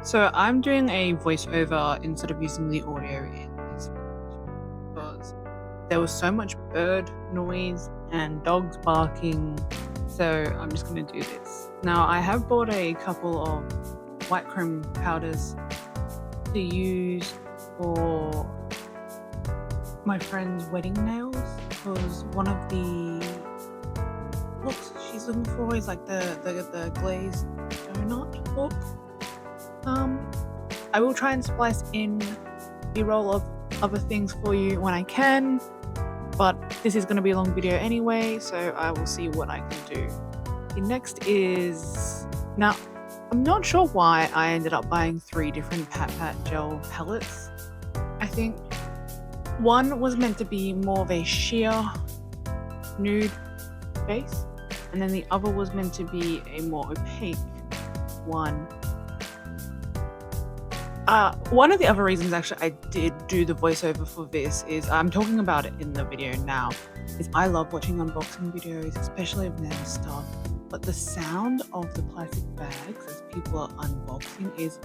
So I'm doing a voiceover instead of using the audio in this video because there was so much bird noise and dogs barking. So I'm just going to do this. Now I have bought a couple of white chrome powders to use for my friend's wedding nails because one of the looks she's looking for is like the glazed donut look. I will try and splice in B-roll of other things for you when I can, but this is going to be a long video anyway, so I will see what I can do. The next is... Now, I'm not sure why I ended up buying 3 different Pat Pat gel palettes. I think one was meant to be more of a sheer nude base, and then the other was meant to be a more opaque one. One of the other reasons actually I did do the voiceover for this is, I'm talking about it in the video now, is I love watching unboxing videos, especially of nail stuff, but the sound of the plastic bags as people are unboxing is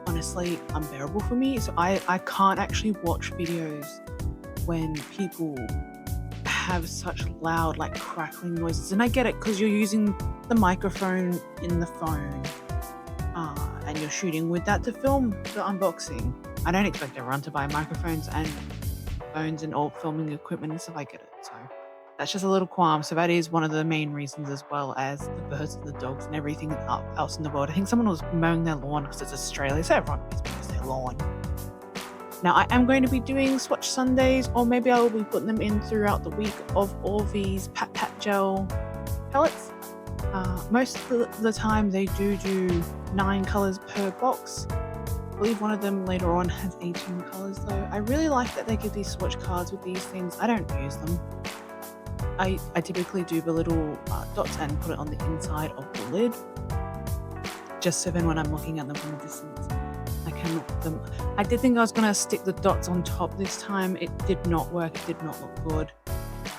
honestly unbearable for me. So I can't actually watch videos when people have such loud like crackling noises. And I get it because you're using the microphone in the phone. And you're shooting with that to film the unboxing. I don't expect everyone to buy microphones and phones and all filming equipment and stuff. I get it. So that's just a little qualm. So that is one of the main reasons, as well as the birds and the dogs and everything else in the world. I think someone was mowing their lawn because it's Australia, so everyone mows their lawn. Now I am going to be doing swatch Sundays, or maybe I will be putting them in throughout the week, of all these Pat Pat gel pellets. Most of the time they do 9 colors per box. I believe one of them later on has 18 colors though. I really like that they give these swatch cards with these things. I don't use them. I typically do the little dots and put it on the inside of the lid, just so then when I'm looking at them from a distance I can look at them. I did think I was going to stick the dots on top this time. It did not work. It did not look good.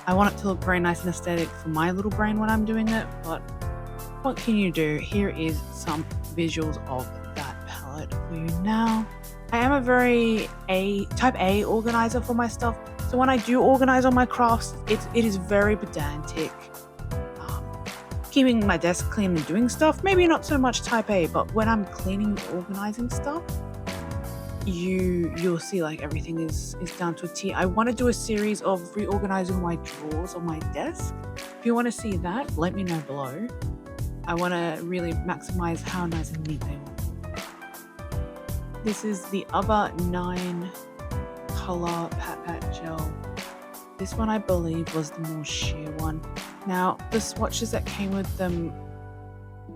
I want it to look very nice and aesthetic for my little brain when I'm doing it, but what can you do? Here is some visuals of that palette for you now. I am a very type A organizer for my stuff, so when I do organize on my crafts, it is very pedantic. Keeping my desk clean and doing stuff, maybe not so much type A, but when I'm cleaning and organizing stuff, you'll see like everything is down to a T. I want to do a series of reorganizing my drawers on my desk. If you want to see that, let me know below. I want to really maximize how nice and neat they look. This is the other 9 color Pat Pat gel. This one I believe was the more sheer one. Now the swatches that came with them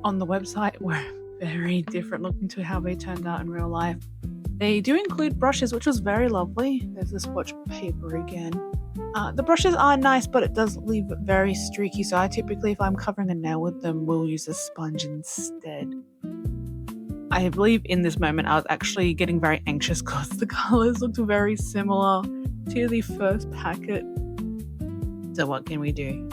on the website were very different looking to how they turned out in real life. They do include brushes, which was very lovely. There's the swatch paper again. The brushes are nice, but it does leave it very streaky, so I typically, if I'm covering a nail with them, will use a sponge instead. I believe in this moment I was actually getting very anxious because the colors looked very similar to the first packet. So what can we do?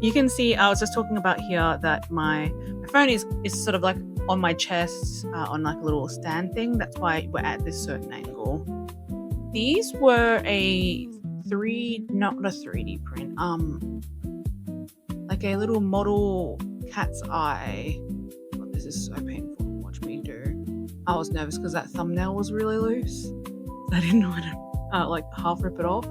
You can see I was just talking about here that my phone is sort of like on my chest, on like a little stand thing. That's why we're at this certain angle. These were not a 3D print, like a little model cat's eye. Oh, this is so painful to watch me do. I was nervous because that thumbnail was really loose. I didn't know how to like half rip it off.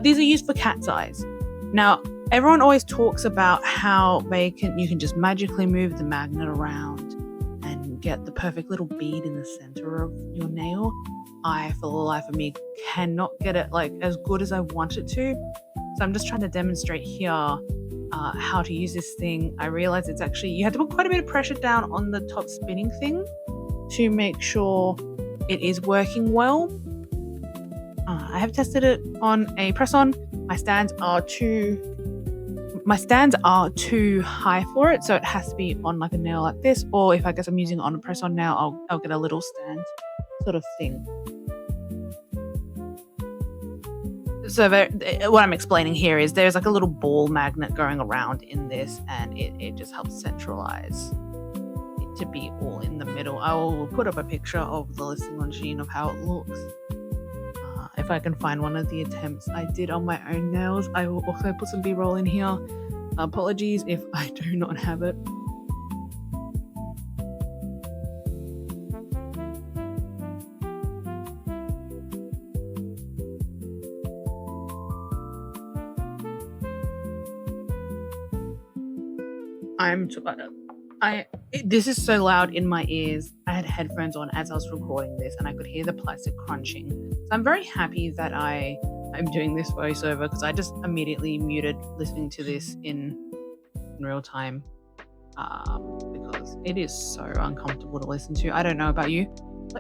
These are used for cat's eyes. Now, everyone always talks about how you can just magically move the magnet around and get the perfect little bead in the center of your nail. I, for the life of me, cannot get it like as good as I want it to. So I'm just trying to demonstrate here how to use this thing. I realize it's actually, you have to put quite a bit of pressure down on the top spinning thing to make sure it is working well. I have tested it on a press-on. My stands are too high for it, so it has to be on like a nail like this, or if I guess I'm using it on a press-on nail, I'll get a little stand sort of thing. So what I'm explaining here is there's like a little ball magnet going around in this, and it just helps centralize it to be all in the middle. I will put up a picture of the listing on Shien of how it looks. If I can find one of the attempts I did on my own nails, I will also put some B-roll in here. Apologies if I do not have it. This is so loud in my ears. I had headphones on as I was recording this, and I could hear the plastic crunching. So I'm very happy that I'm doing this voiceover, because I just immediately muted listening to this in real time, because it is so uncomfortable to listen to. I don't know about you.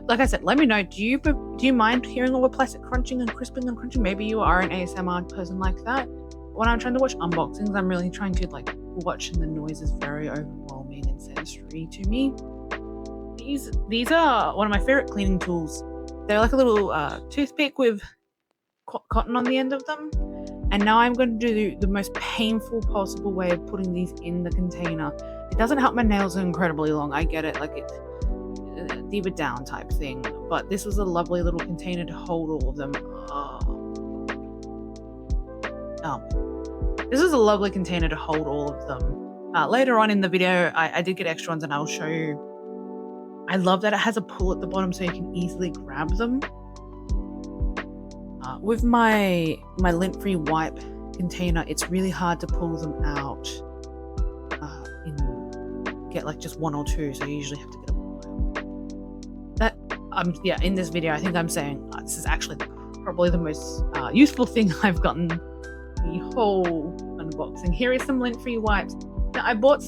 Like I said, let me know. Do you mind hearing all the plastic crunching and crisping and crunching? Maybe you are an ASMR person like that. When I'm trying to watch unboxings, I'm really trying to watch, and the noise is very overwhelming and sensory to me. These are one of my favorite cleaning tools. They're like a little toothpick with cotton on the end of them. And now I'm going to do the most painful possible way of putting these in the container. It doesn't help my nails are incredibly long. I get it, like it's deeper down type thing. But this was a lovely little container to hold all of them. This is a lovely container to hold all of them. Later on in the video, I did get extra ones, and I'll show you. I love that it has a pull at the bottom so you can easily grab them. With my lint-free wipe container, it's really hard to pull them out get like just one or two, so you usually have to get a pile. Yeah, in this video, I think I'm saying this is actually probably the most useful thing I've gotten the whole unboxing. Here is some lint-free wipes. Now, I bought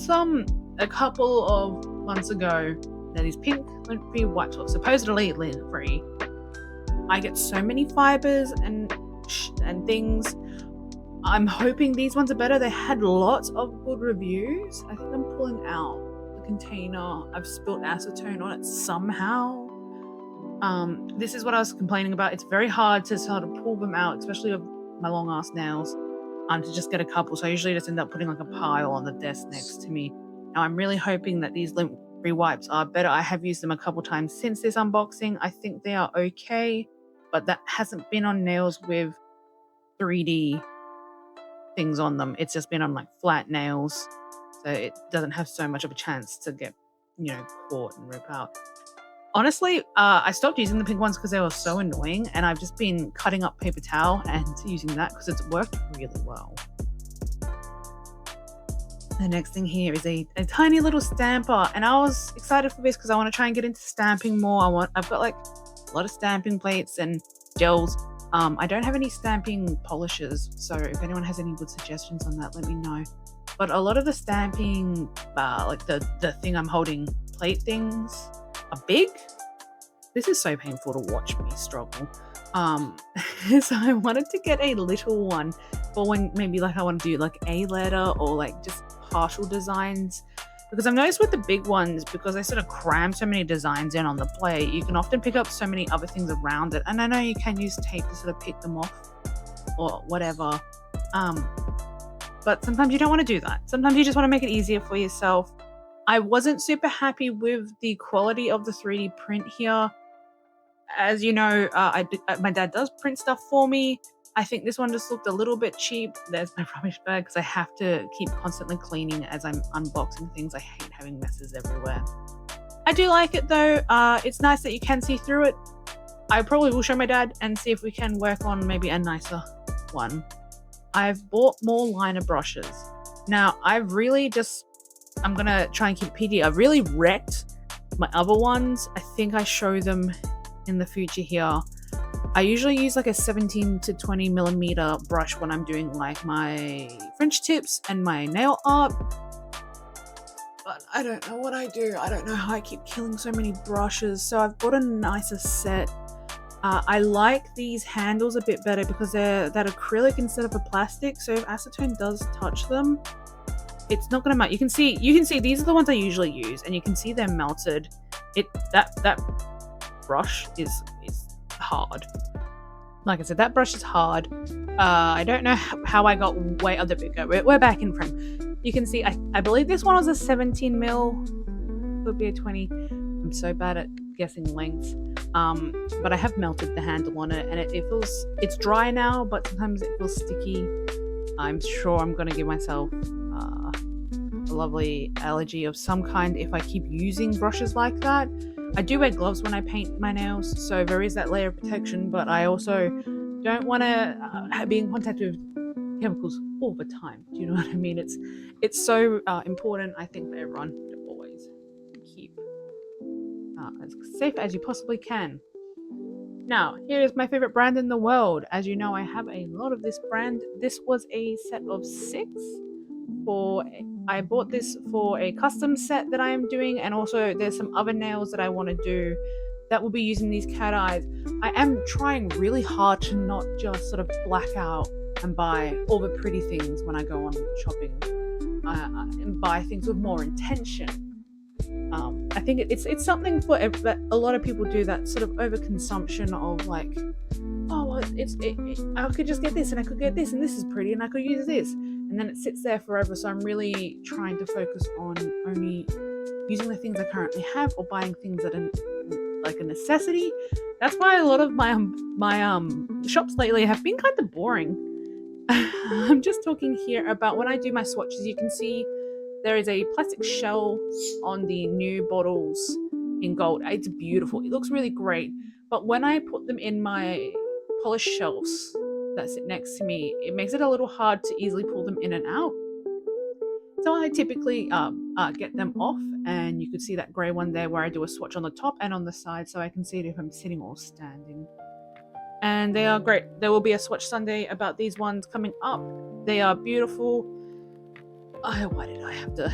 a couple of months ago. They're these pink lint-free wipes, supposedly lint-free. I get so many fibers and things. I'm hoping these ones are better. They had lots of good reviews. I think I'm pulling out the container. I've spilled acetone on it somehow. This is what I was complaining about. It's very hard to sort of pull them out, especially with my long ass nails, to just get a couple. So I usually just end up putting like a pile on the desk next to me. Now I'm really hoping that these lint-free wipes are better. I have used them a couple times since this unboxing. I think they are okay, but that hasn't been on nails with 3D things on them. It's just been on like flat nails, so it doesn't have so much of a chance to get caught and rip out. Honestly, I stopped using the pink ones because they were so annoying, and I've just been cutting up paper towel and using that because it's worked really well. The next thing here is a tiny little stamper, and I was excited for this because I want to try and get into stamping more. I've got like a lot of stamping plates and gels. I don't have any stamping polishes, so if anyone has any good suggestions on that, let me know. But a lot of the stamping, like the thing I'm holding, plate things, are big. This is so painful to watch me struggle. So I wanted to get a little one for when maybe like I want to do like a letter or like just partial designs, because I've noticed with the big ones, because they sort of cram so many designs in on the plate, you can often pick up so many other things around it. And I know you can use tape to sort of pick them off or whatever, but sometimes you don't want to do that. Sometimes you just want to make it easier for yourself. I wasn't super happy with the quality of the 3D print here. As you know, my dad does print stuff for me. I think this one just looked a little bit cheap. There's my rubbish bag because I have to keep constantly cleaning as I'm unboxing things. I hate having messes everywhere. I do like it though. It's nice that you can see through it. I probably will show my dad and see if we can work on maybe a nicer one. I've bought more liner brushes. Now, I'm gonna try and keep it PG. I've really wrecked my other ones. I think I show them in the future here. I usually use like a 17 to 20 millimeter brush when I'm doing like my French tips and my nail art. But I don't know what I do. I don't know how I keep killing so many brushes. So I've bought a nicer set. I like these handles a bit better because they're that acrylic instead of a plastic. So if acetone does touch them, it's not going to melt. You can see these are the ones I usually use, and you can see they're melted. That brush is hard. Like I said, that brush is hard. I don't know how I got way other bigger. We're back in frame. You can see, I believe this one was a 17 mil, could be a 20. I'm so bad at guessing lengths. But I have melted the handle on it, and it feels, it's dry now, but sometimes it feels sticky. I'm sure I'm gonna give myself a lovely allergy of some kind if I keep using brushes like that. I do wear gloves when I paint my nails, so there is that layer of protection, but I also don't want to be in contact with chemicals all the time. Do you know what I mean? It's so important, I think, for everyone to always keep as safe as you possibly can. Now, here is my favorite brand in the world. As you know, I have a lot of this brand. This was a set of 6 for, I bought this for a custom set that I am doing, and also there's some other nails that I want to do that will be using these cat eyes. I am trying really hard to not just sort of black out and buy all the pretty things when I go on shopping, and buy things with more intention. I think it's something for that a lot of people do, that sort of overconsumption of like, oh well, I could just get this and I could get this and this is pretty and I could use this, and then it sits there forever. So I'm really trying to focus on only using the things I currently have, or buying things that are like a necessity. That's why a lot of my shops lately have been kind of boring. I'm just talking here about when I do my swatches. You can see there is a plastic shell on the new bottles in gold. It's beautiful. It looks really great. But when I put them in my polished shelves that sit next to me, it makes it a little hard to easily pull them in and out. So I typically get them off, and you could see that grey one there where I do a swatch on the top and on the side, so I can see it if I'm sitting or standing. And they are great. There will be a swatch Sunday about these ones coming up. They are beautiful. Why did I have to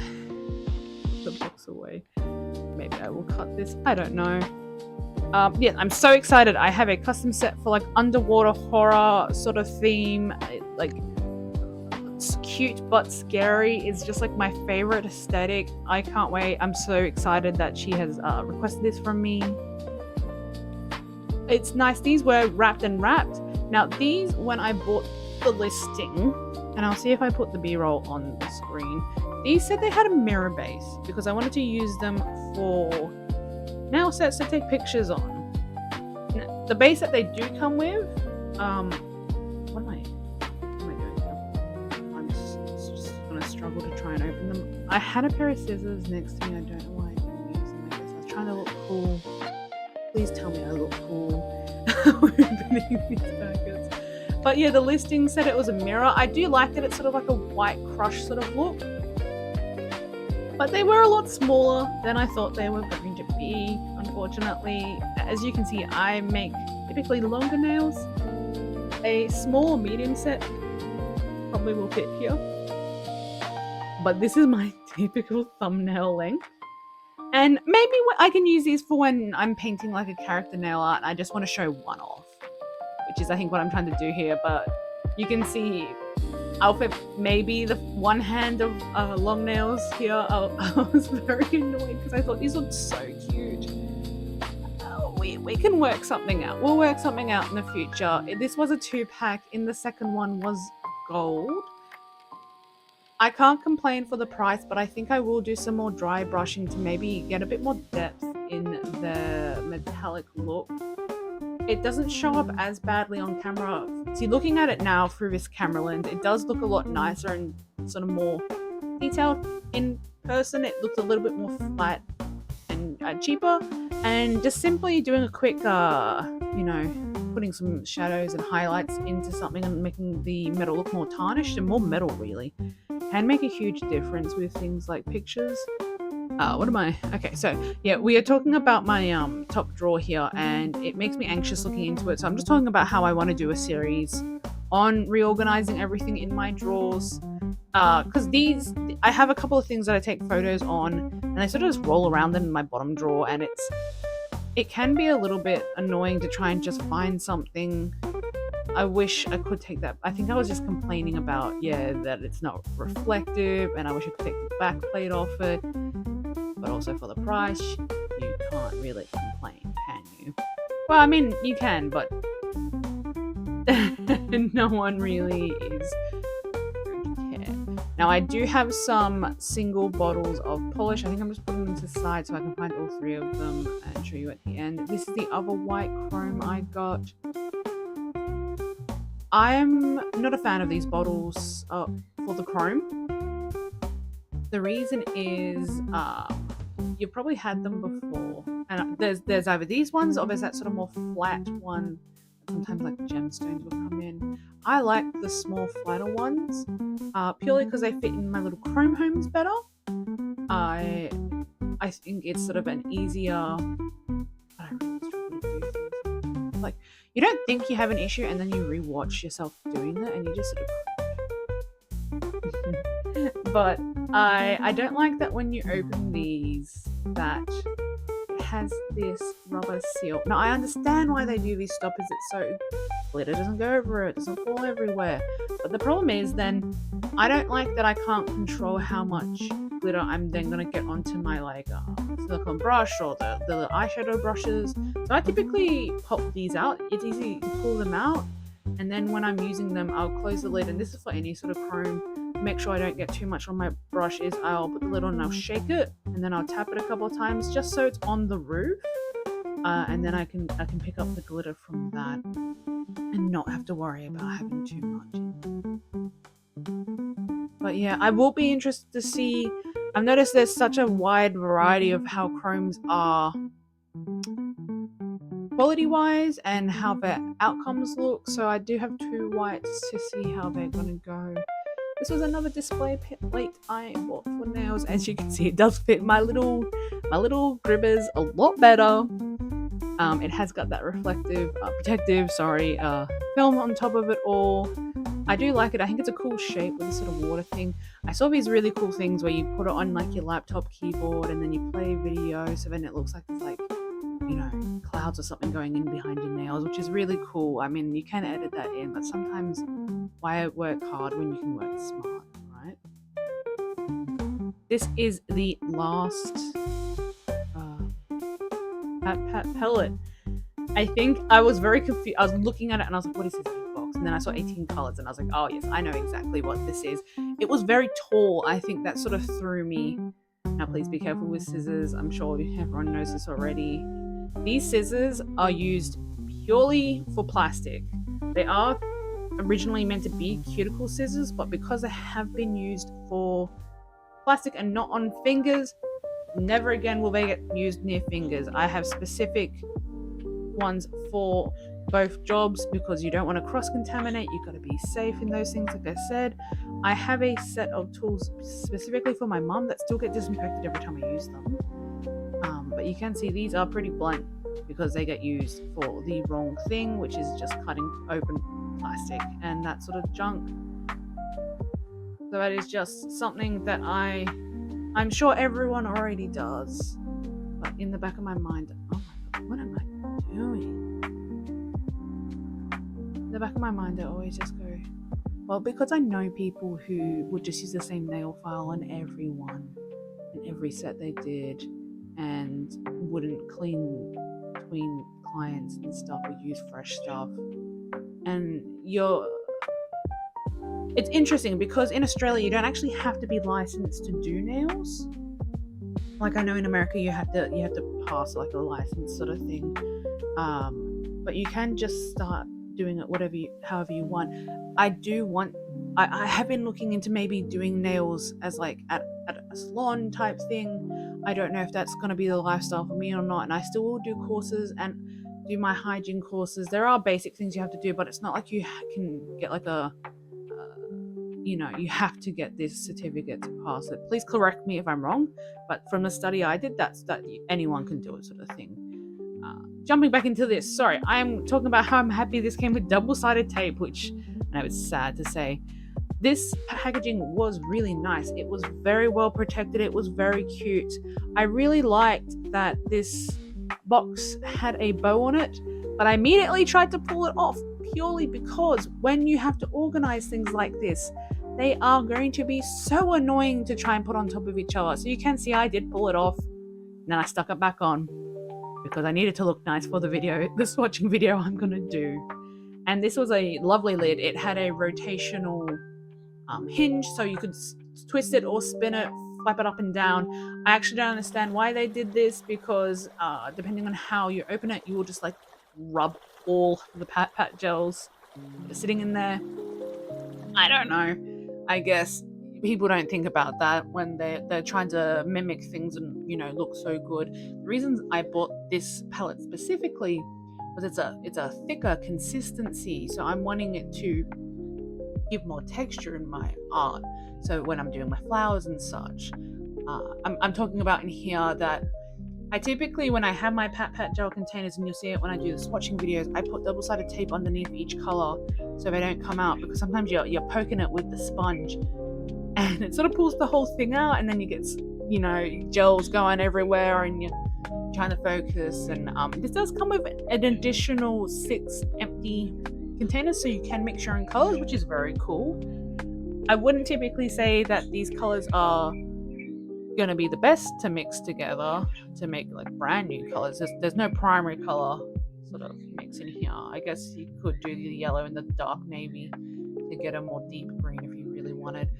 put the box away? Maybe I will cut this. I don't know. Yeah, I'm so excited. I have a custom set for like underwater horror sort of theme. Like, it's cute but scary is just like my favorite aesthetic. I can't wait. I'm so excited that she has requested this from me. It's nice. These were wrapped and wrapped. Now these, when I bought the listing, and I'll see if I put the b-roll on the screen, these said they had a mirror base because I wanted to use them for nail sets to take pictures on. Now, the base that they do come with, what am I doing now? I'm just gonna struggle to try and open them. I had a pair of scissors next to me. I don't know why I didn't use them. I guess I was trying to look cool. Please tell me I look cool opening these packets. But yeah, the listing said it was a mirror. I do like that it's sort of like a white crush sort of look. But they were a lot smaller than I thought they were going to be, unfortunately. As you can see, I make typically longer nails. A small or medium set probably will fit here. But this is my typical thumbnail length. And maybe I can use these for when I'm painting like a character nail art and I just want to show one off, which is I think what I'm trying to do here. But you can see outfit, maybe the one hand of long nails here. I was very annoyed because I thought these looked so cute. We can work something out. We'll work something out in the future. This was a 2-pack. In the second one was gold. I can't complain for the price, but I think I will do some more dry brushing to maybe get a bit more depth in the metallic look. It doesn't show up as badly on camera. See, looking at it now through this camera lens, it does look a lot nicer and sort of more detailed. In person, it looks a little bit more flat and cheaper. And just simply doing a quick, putting some shadows and highlights into something and making the metal look more tarnished and more metal, really, can make a huge difference with things like pictures. What am I? Okay, so yeah, we are talking about my top drawer here, and it makes me anxious looking into it. So I'm just talking about how I want to do a series on reorganizing everything in my drawers. Because I have a couple of things that I take photos on, and I sort of just roll around them in my bottom drawer, and it can be a little bit annoying to try and just find something. I wish I could take that. I think I was just complaining about, that it's not reflective, and I wish I could take the back plate off it. But also for the price, you can't really complain, can you? Well, I mean, you can, but no one really is going to care. Now I do have some single bottles of polish. I think I'm just putting them to the side so I can find all three of them and show you at the end. This is the other white chrome I got. I'm not a fan of these bottles for the chrome. The reason is you've probably had them before, and there's either these ones or there's that sort of more flat one. Sometimes like gemstones will come in. I like the small flatter ones purely because they fit in my little chrome homes better. I think it's sort of an easier. I don't really struggle to do things. Like you don't think you have an issue and then you rewatch yourself doing it and you just sort of. But I don't like that when you open these that it has this rubber seal. Now I understand why they do these stoppers. It's so glitter doesn't go over it, doesn't fall everywhere. But the problem is then I don't like that I can't control how much glitter I'm then gonna get onto my like silicone brush or the eyeshadow brushes. So I typically pop these out. It's easy to pull them out, and then when I'm using them, I'll close the lid. And this is for any sort of chrome. Make sure I don't get too much on my brush. Is I'll put the lid on and I'll shake it, and then I'll tap it a couple of times just so it's on the roof, and then I can pick up the glitter from that and not have to worry about having too much. But yeah, I will be interested to see. I've noticed there's such a wide variety of how chromes are quality-wise and how their outcomes look. So I do have 2 whites to see how they're gonna go. This was another display plate I bought for nails. As you can see, it does fit my little gribbers a lot better. It has got that reflective, protective, film on top of it all. I do like it. I think it's a cool shape with this sort of water thing. I saw these really cool things where you put it on like your laptop keyboard and then you play video, so then it looks like it's like, you know, clouds or something going in behind your nails, which is really cool. I mean, you can edit that in, but sometimes why work hard when you can work smart, right? This is the last pellet. I think I was very confused. I was looking at it and I was like, what is this big box? And then I saw 18 colors and I was like, oh yes, I know exactly what this is. It was very tall. I think that sort of threw me. Now please be careful with scissors. I'm sure everyone knows this already. These scissors are used purely for plastic. They are originally meant to be cuticle scissors, but because they have been used for plastic and not on fingers, never again will they get used near fingers. I have specific ones for both jobs because you don't want to cross-contaminate. You've got to be safe in those things, like I said. I have a set of tools specifically for my mum that still get disinfected every time I use them. But you can see these are pretty blunt because they get used for the wrong thing, which is just cutting open plastic and that sort of junk. So that is just something that I'm sure everyone already does. But in the back of my mind, oh my god, what am I doing? In the back of my mind, I always just go, well, because I know people who would just use the same nail file on everyone and every set they did and wouldn't clean between clients and stuff or use fresh stuff. And it's interesting because in Australia you don't actually have to be licensed to do nails. Like I know in America you have to pass like a license sort of thing. But you can just start doing it however you want. I have been looking into maybe doing nails as like at a salon type thing. I don't know if that's going to be the lifestyle for me or not, and I still will do courses and do my hygiene courses. There are basic things you have to do, but it's not like you can get like you have to get this certificate to pass it. Please correct me if I'm wrong, but from the study I did, that anyone can do it sort of thing. Jumping back into this, sorry, I'm talking about how I'm happy this came with double-sided tape, which I know it's sad to say. This packaging was really nice. It was very well protected. It was very cute. I really liked that this box had a bow on it, but I immediately tried to pull it off purely because when you have to organize things like this, they are going to be so annoying to try and put on top of each other. So you can see I did pull it off, and then I stuck it back on because I needed to look nice for the swatching video I'm gonna do. And this was a lovely lid. It had a rotational hinge, so you could twist it or spin it, flap it up and down. I actually don't understand why they did this, because depending on how you open it, you will just like rub all the pat gels that are sitting in there. I don't know. I guess people don't think about that when they're trying to mimic things and look so good. The reasons I bought this palette specifically was it's a thicker consistency, so I'm wanting it to give more texture in my art. So when I'm doing my flowers and such, I'm talking about in here that I typically, when I have my pat gel containers, and you'll see it when I do the swatching videos, I put double-sided tape underneath each color so they don't come out, because sometimes you're poking it with the sponge and it sort of pulls the whole thing out, and then you get gels going everywhere and you're trying to focus. And this does come with an additional 6 empty containers, so you can mix your own colors, which is very cool. I wouldn't typically say that these colors are going to be the best to mix together to make like brand new colors. There's no primary color sort of mix in here. I guess you could do the yellow and the dark navy to get a more deep green if you really wanted.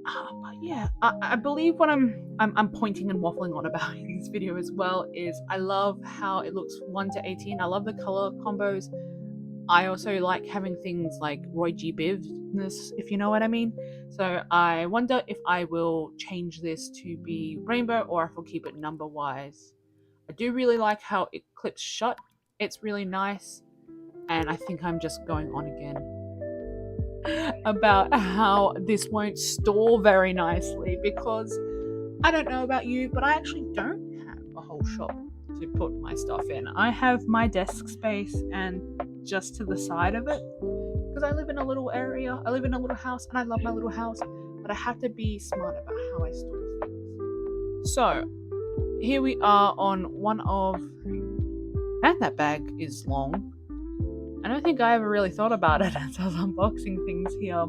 But yeah, I believe what I'm pointing and waffling on about in this video as well is I love how it looks 1 to 18. I love the color combos. I also like having things like Roy G. Bivness, if you know what I mean. So I wonder if I will change this to be rainbow or if I'll keep it number wise. I do really like how it clips shut. It's really nice. And I think I'm just going on again about how this won't store very nicely, because I don't know about you, but I actually don't have a whole shop to put my stuff in. I have my desk space and just to the side of it, because I live in a little area, I live in a little house, and I love my little house, but I have to be smart about how I store things. So here we are on one of, and that bag is long. I don't think I ever really thought about it as I was unboxing things here,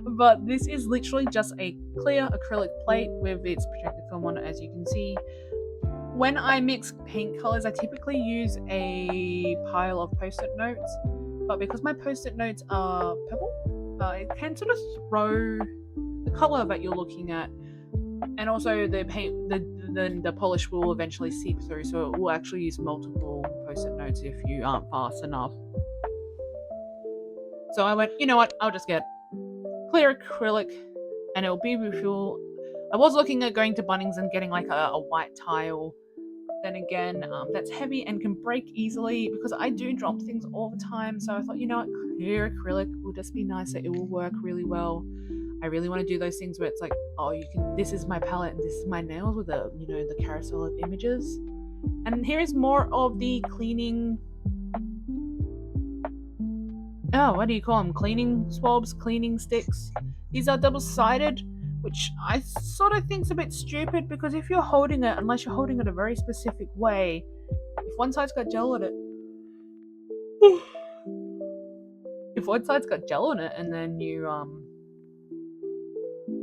but this is literally just a clear acrylic plate with its protective film on it, as you can see. When I mix paint colors, I typically use a pile of post-it notes, but because my post-it notes are purple, it can sort of throw the color that you're looking at, and also the paint, the polish will eventually seep through, so it will actually use multiple post-it notes if you aren't fast enough. So I went, you know what, I'll just get clear acrylic and it'll be beautiful. I was looking at going to Bunnings and getting like a white tile. Then again, that's heavy and can break easily because I do drop things all the time. So I thought, you know what, clear acrylic will just be nicer. It will work really well. I really want to do those things where it's like, oh, you can, this is my palette and this is my nails with the, the carousel of images. And here is more of the cleaning, what do you call them? Cleaning swabs, cleaning sticks. These are double-sided, which I sort of think's a bit stupid, because if you're holding it, unless you're holding it a very specific way, if one side's got gel on it, and then you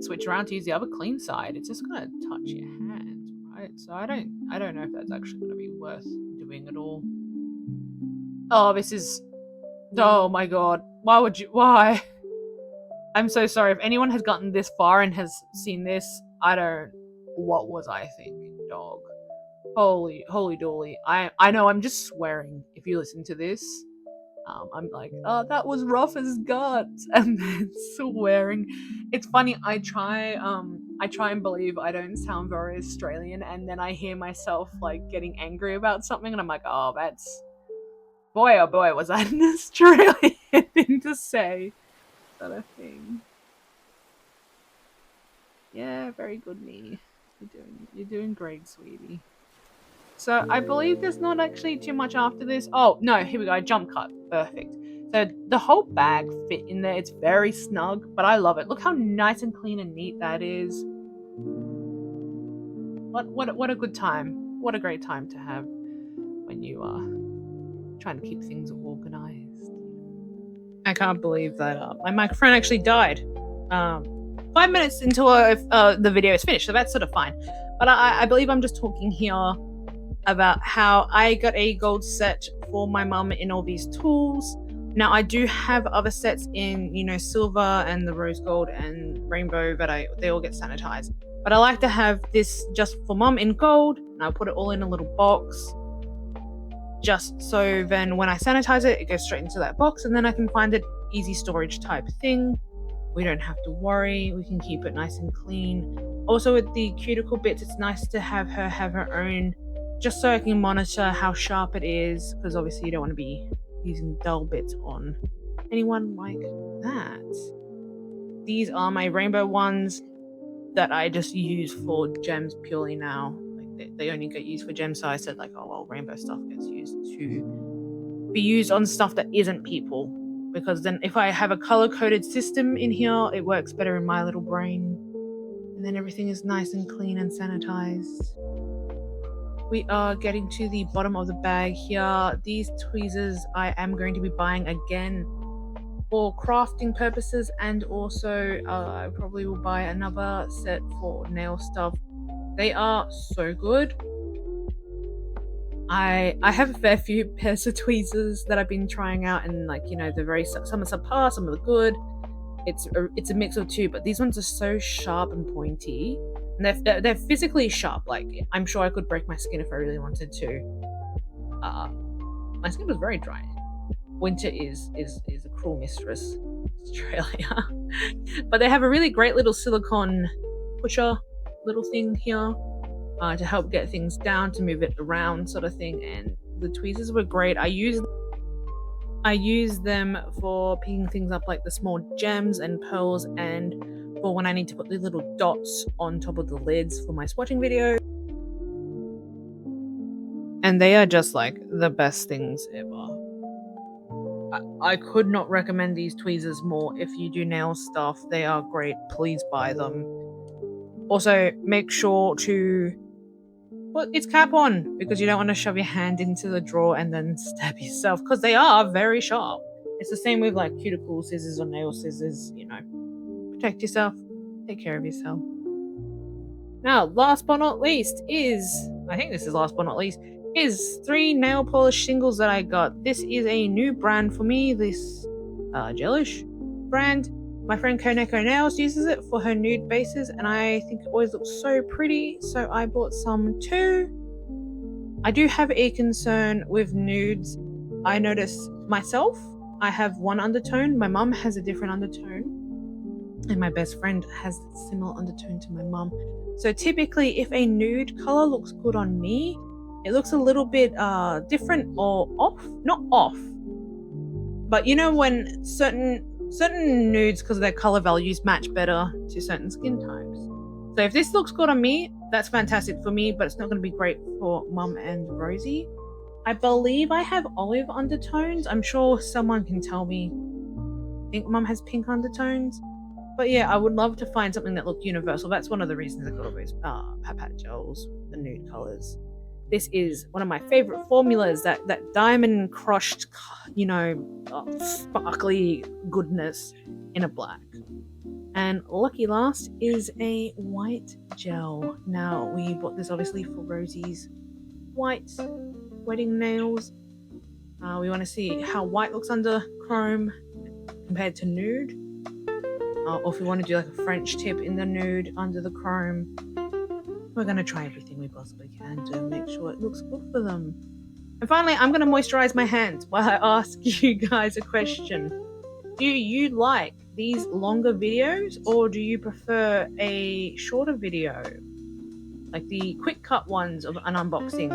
switch around to use the other clean side, it's just gonna touch your hand, right? So I don't know if that's actually gonna be worth doing at all. Oh, this is, oh my god, why? I'm so sorry if anyone has gotten this far and has seen this. What was I thinking, dog? Holy dooly. I know I'm just swearing if you listen to this. I'm like, oh, that was rough as guts, and then swearing. It's funny, I try and believe I don't sound very Australian, and then I hear myself like getting angry about something, and I'm like, oh, that's, boy oh boy, was that an Australian thing to say. Sort of thing. Yeah, very good, me. You're doing great, sweetie. So I believe there's not actually too much after this. Oh no, here we go, jump cut. Perfect. So the whole bag fit in there. It's very snug, but I love it. Look how nice and clean and neat that is. What a good time. What a great time to have when you are trying to keep things organized. I can't believe that my microphone actually died 5 minutes into the video is finished, so that's sort of fine. But I believe I'm just talking here about how I got a gold set for my mum in all these tools. Now I do have other sets in, silver and the rose gold and rainbow, but they all get sanitized. But I like to have this just for mum in gold, and I'll put it all in a little box, just so then when I sanitize it, it goes straight into that box, and then I can find it easy storage type thing. We don't have to worry. We can keep it nice and clean. Also with the cuticle bits, it's nice to have her own, just so I can monitor how sharp it is, because obviously you don't want to be using dull bits on anyone like that. These are my rainbow ones that I just use for gems purely now. Like they only get used for gems, so I said like, oh well, rainbow stuff gets used to be used on stuff that isn't people, because then if I have a color-coded system in here, it works better in my little brain, and then everything is nice and clean and sanitized. We are getting to the bottom of the bag here. These tweezers I am going to be buying again for crafting purposes, and also I probably will buy another set for nail stuff. They are so good. I have a fair few pairs of tweezers that I've been trying out, and some are subpar, some are good. It's a mix of two, but these ones are so sharp and pointy, and they're physically sharp. Like, I'm sure I could break my skin if I really wanted to. My skin was very dry. Winter is a cruel mistress, Australia. But they have a really great little silicone pusher little thing here to help get things down, to move it around, sort of thing. And the tweezers were great. I use them for picking things up, like the small gems and pearls, and for when I need to put the little dots on top of the lids for my swatching video. And they are just like the best things ever. I could not recommend these tweezers more. If you do nail stuff, they are great. Please buy them. Also, make sure to put its cap on, because you don't want to shove your hand into the drawer and then stab yourself, because they are very sharp. It's the same with like cuticle scissors or nail scissors, Protect yourself, take care of yourself. Now, last but not least is 3 nail polish singles that I got. This is a new brand for me, this gelish brand. My friend Koneko Nails uses it for her nude bases, and I think it always looks so pretty, so I bought some too. I do have a concern with nudes. I notice myself, I have one undertone, my mum has a different undertone, and my best friend has a similar undertone to my mum. So typically, if a nude color looks good on me, it looks a little bit different or off. Not off, but when certain nudes, because of their color values, match better to certain skin types. So if this looks good on me, that's fantastic for me, but it's not going to be great for Mum and Rosie. I believe I have olive undertones. I'm sure someone can tell me. I think Mum has pink undertones. But yeah, I would love to find something that looked universal. That's one of the reasons I got all those Pat gels, the nude colors. This is one of my favorite formulas, that diamond crushed, sparkly goodness in a black. And lucky last is a white gel. Now, we bought this obviously for Rosie's white wedding nails. We want to see how white looks under chrome compared to nude. Or if we want to do like a French tip in the nude under the chrome. We're going to try everything we possibly can to make sure it looks good for them. And finally, I'm going to moisturize my hands while I ask you guys a question. Do you like these longer videos, or do you prefer a shorter video? Like the quick cut ones of an unboxing,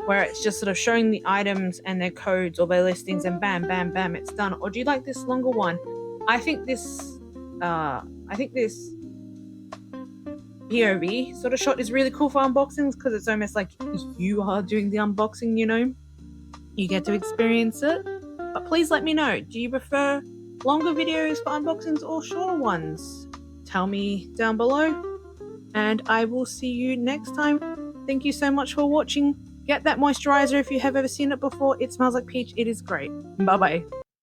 where it's just sort of showing the items and their codes or their listings and bam, bam, bam, it's done. Or do you like this longer one? I think this POV sort of shot is really cool for unboxings, because it's almost like you are doing the unboxing, you get to experience it. But please let me know, do you prefer longer videos for unboxings or shorter ones? Tell me down below, and I will see you next time. Thank you so much for watching. Get that moisturizer if you have ever seen it before. It smells like peach. It is great. Bye bye.